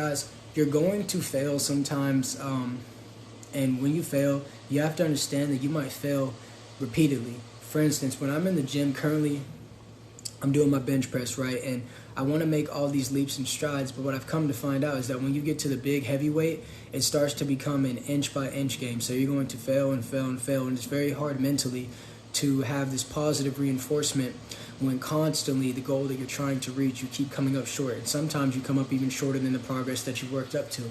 guys, you're going to fail sometimes, and when you fail, you have to understand that you might fail repeatedly. For instance, when I'm in the gym currently, I'm doing my bench press, right? And I want to make all these leaps and strides, but what I've come to find out is that when you get to the big heavyweight, it starts to become an inch by inch game. So you're going to fail and fail and fail, and it's very hard mentally to have this positive reinforcement when constantly the goal that you're trying to reach, you keep coming up short. And sometimes you come up even shorter than the progress that you worked up to.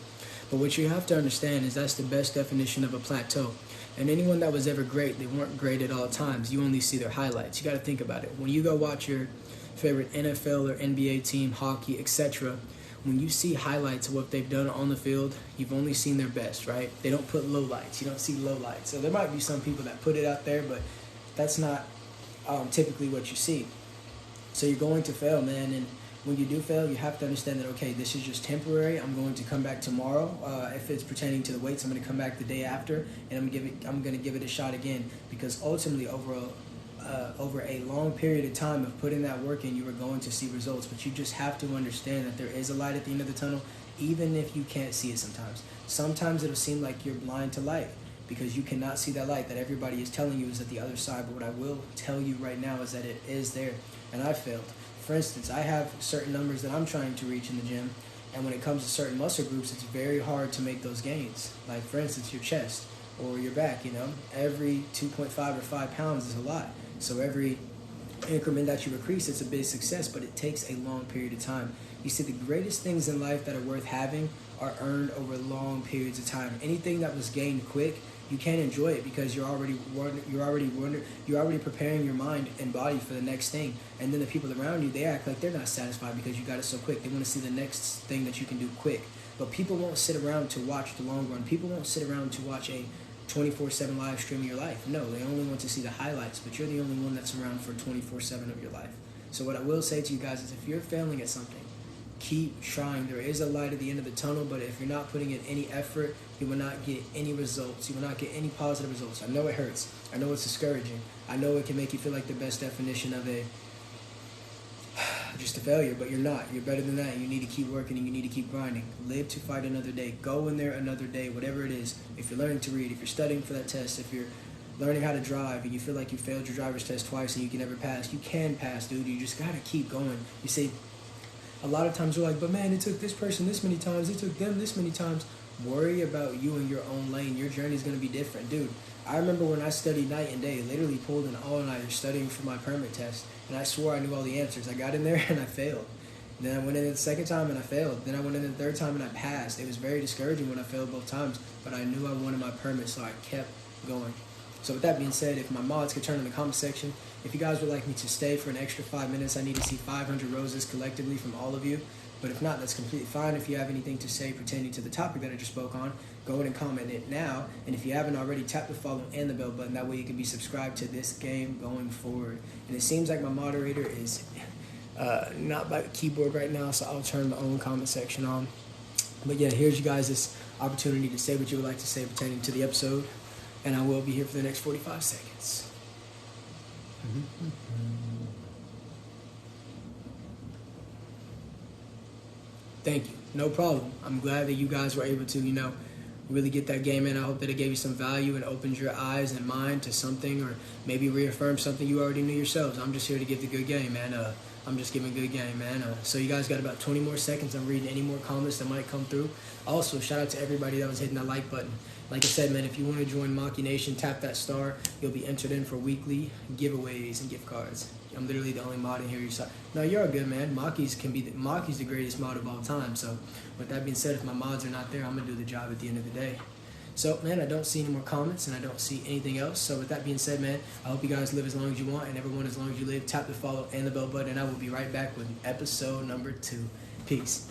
But what you have to understand is that's the best definition of a plateau. And anyone that was ever great, they weren't great at all times. You only see their highlights. You got to think about it. When you go watch your favorite NFL or NBA team, hockey, etc., when you see highlights of what they've done on the field, you've only seen their best, right? They don't put lowlights. You don't see lowlights. So there might be some people that put it out there, but that's not typically what you see. So you're going to fail, man. And when you do fail, you have to understand that, okay, this is just temporary. I'm going to come back tomorrow. If it's pertaining to the weights, I'm going to come back the day after, and I'm going to give it a shot again. Because ultimately, over a long period of time of putting that work in, you are going to see results. But you just have to understand that there is a light at the end of the tunnel, even if you can't see it sometimes. Sometimes it'll seem like you're blind to light because you cannot see that light that everybody is telling you is at the other side. But what I will tell you right now is that it is there, and I failed. For instance, I have certain numbers that I'm trying to reach in the gym, and when it comes to certain muscle groups, it's very hard to make those gains. Like, for instance, your chest or your back, every 2.5 or 5 pounds is a lot. So every increment that you increase, it's a big success, but it takes a long period of time. You see, the greatest things in life that are worth having are earned over long periods of time. Anything that was gained quick, you can't enjoy it because you're already preparing your mind and body for the next thing. And then the people around you, they act like they're not satisfied because you got it so quick. They want to see the next thing that you can do quick. But people won't sit around to watch the long run. People won't sit around to watch a 24/7 live stream of your life. No, they only want to see the highlights, but you're the only one that's around for 24/7 of your life. So what I will say to you guys is, if you're failing at something, keep trying. There is a light at the end of the tunnel, but if you're not putting in any effort, you will not get any results. You will not get any positive results. I know it hurts. I know it's discouraging. I know it can make you feel like the best definition of just a failure, but you're not. You're better than that, and you need to keep working, and you need to keep grinding. Live to fight another day. Go in there another day, whatever it is. If you're learning to read, if you're studying for that test, if you're learning how to drive and you feel like you failed your driver's test twice and you can never pass, you can pass, dude. You just got to keep going. You see, a lot of times you're like, but man, it took this person this many times, it took them this many times. Worry about you and your own lane. Your journey is going to be different. Dude, I remember when I studied night and day, literally pulled an all-nighter studying for my permit test, and I swore I knew all the answers. I got in there and I failed. Then I went in the second time and I failed. Then I went in the third time and I passed. It was very discouraging when I failed both times, but I knew I wanted my permit, so I kept going. So with that being said, if my mods could turn in the comment section, if you guys would like me to stay for an extra 5 minutes, I need to see 500 roses collectively from all of you. But if not, that's completely fine. If you have anything to say pertaining to the topic that I just spoke on, go ahead and comment it now. And if you haven't already, tap the follow and the bell button. That way you can be subscribed to this game going forward. And it seems like my moderator is not by the keyboard right now, so I'll turn my own comment section on. But yeah, here's you guys this opportunity to say what you would like to say pertaining to the episode. And I will be here for the next 45 seconds. Thank you. No problem. I'm glad that you guys were able to, really get that game in. I hope that it gave you some value and opened your eyes and mind to something, or maybe reaffirmed something you already knew yourselves. I'm just here to give the good game, man. I'm just giving good game, man. So you guys got about 20 more seconds. I'm reading any more comments that might come through. Also, shout out to everybody that was hitting that like button. Like I said, man, if you want to join Maki Nation, tap that star. You'll be entered in for weekly giveaways and gift cards. I'm literally the only mod in here. No, you're all good, man. Maki's the greatest mod of all time. So with that being said, if my mods are not there, I'm going to do the job at the end of the day. So, man, I don't see any more comments, and I don't see anything else. So with that being said, man, I hope you guys live as long as you want, and everyone as long as you live. Tap the follow and the bell button, and I will be right back with episode number 2. Peace.